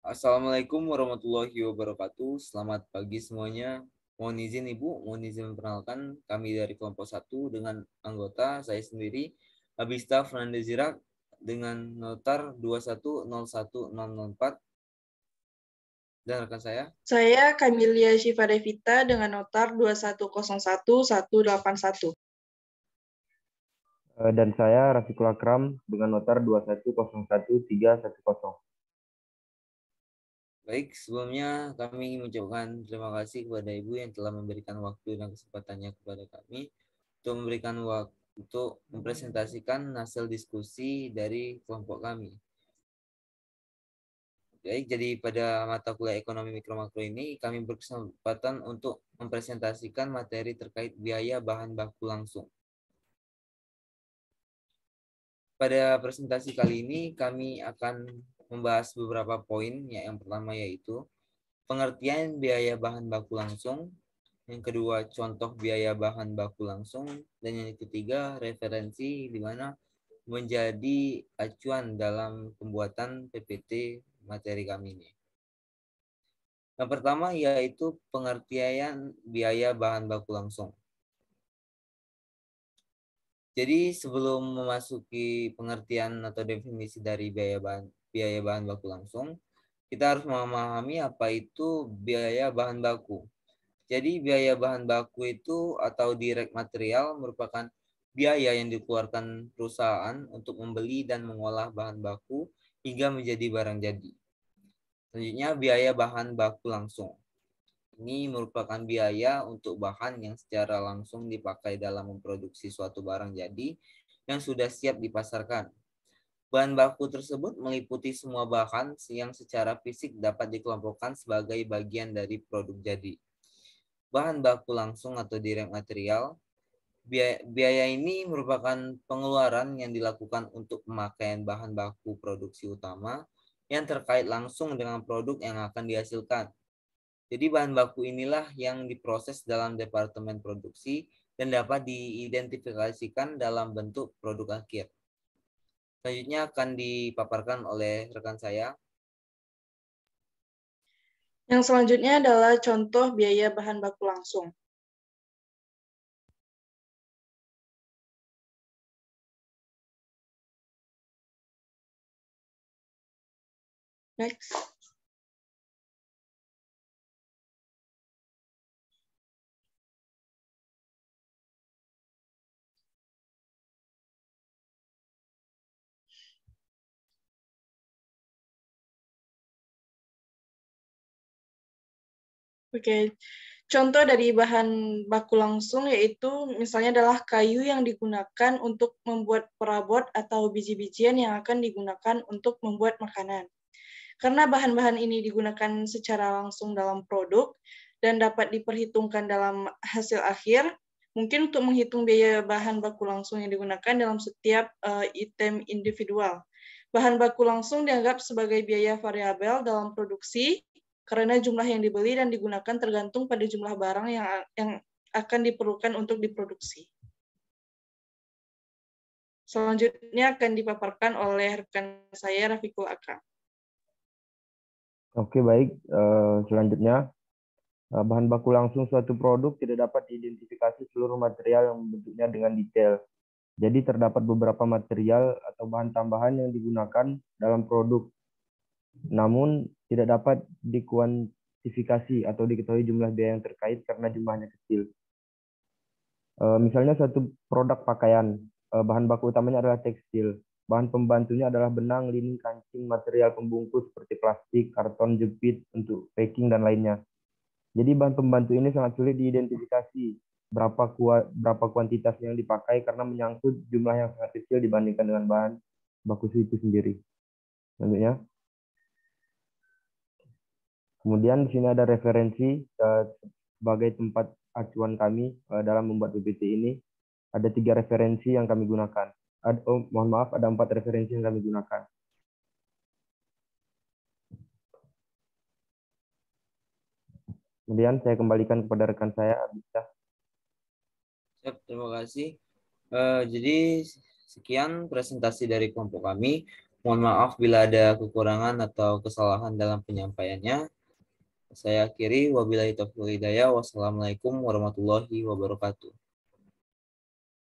Assalamualaikum warahmatullahi wabarakatuh. Selamat pagi semuanya. Mohon izin Ibu, mohon izin memperkenalkan kami dari kelompok 1 dengan anggota saya sendiri, Abista Fernandez Zirak dengan notar 2101004 dan rekan saya. Saya Kamilia Syifa Devita dengan notar 2101181. Dan saya Rafiqul Akram dengan notar 2101310. Baik, sebelumnya kami mengucapkan terima kasih kepada Ibu yang telah memberikan waktu dan kesempatannya kepada kami untuk memberikan waktu untuk mempresentasikan hasil diskusi dari kelompok kami. Baik, jadi pada mata kuliah ekonomi mikro makro ini kami berkesempatan untuk mempresentasikan materi terkait biaya bahan baku langsung. Pada presentasi kali ini kami akan membahas beberapa poin. Yang pertama yaitu pengertian biaya bahan baku langsung, yang kedua contoh biaya bahan baku langsung, dan yang ketiga referensi di mana menjadi acuan dalam pembuatan PPT materi kami ini. Yang pertama yaitu pengertian biaya bahan baku langsung. Jadi sebelum memasuki pengertian atau definisi dari biaya bahan baku langsung, kita harus memahami apa itu biaya bahan baku. Jadi biaya bahan baku itu atau direct material merupakan biaya yang dikeluarkan perusahaan untuk membeli dan mengolah bahan baku hingga menjadi barang jadi. Selanjutnya biaya bahan baku langsung. Ini merupakan biaya untuk bahan yang secara langsung dipakai dalam memproduksi suatu barang jadi yang sudah siap dipasarkan. Bahan baku tersebut meliputi semua bahan yang secara fisik dapat dikelompokkan sebagai bagian dari produk jadi. Bahan baku langsung atau direct material, biaya ini merupakan pengeluaran yang dilakukan untuk pemakaian bahan baku produksi utama yang terkait langsung dengan produk yang akan dihasilkan. Jadi bahan baku inilah yang diproses dalam departemen produksi dan dapat diidentifikasikan dalam bentuk produk akhir. Selanjutnya akan dipaparkan oleh rekan saya. Yang selanjutnya adalah contoh biaya bahan baku langsung. Next. Oke, contoh dari bahan baku langsung yaitu misalnya adalah kayu yang digunakan untuk membuat perabot atau biji-bijian yang akan digunakan untuk membuat makanan. Karena bahan-bahan ini digunakan secara langsung dalam produk dan dapat diperhitungkan dalam hasil akhir, mungkin untuk menghitung biaya bahan baku langsung yang digunakan dalam setiap item individual. Bahan baku langsung dianggap sebagai biaya variabel dalam produksi karena jumlah yang dibeli dan digunakan tergantung pada jumlah barang yang akan diperlukan untuk diproduksi. Selanjutnya akan dipaparkan oleh rekan saya, Rafiqul Akram. Oke, baik. Selanjutnya, bahan baku langsung suatu produk tidak dapat diidentifikasi seluruh material yang bentuknya dengan detail. Jadi terdapat beberapa material atau bahan tambahan yang digunakan dalam produk, namun tidak dapat dikuantifikasi atau diketahui jumlah biaya yang terkait karena jumlahnya kecil. Misalnya suatu produk pakaian, bahan baku utamanya adalah tekstil. Bahan pembantunya adalah benang, linin, kancing, material pembungkus seperti plastik, karton, jepit untuk packing, dan lainnya. Jadi bahan pembantu ini sangat sulit diidentifikasi berapa kuantitas yang dipakai karena menyangkut jumlah yang sangat kecil dibandingkan dengan bahan baku itu sendiri. Selanjutnya. Kemudian di sini ada referensi sebagai tempat acuan kami dalam membuat PPT ini. Ada 3 referensi yang kami gunakan. Mohon maaf, ada 4 referensi yang kami gunakan. Kemudian saya kembalikan kepada rekan saya, Abista. Terima kasih. Jadi sekian presentasi dari kelompok kami. Mohon maaf bila ada kekurangan atau kesalahan dalam penyampaiannya. Saya akhiri, wabillahi taufiq wal hidayah. Wassalamualaikum warahmatullahi wabarakatuh.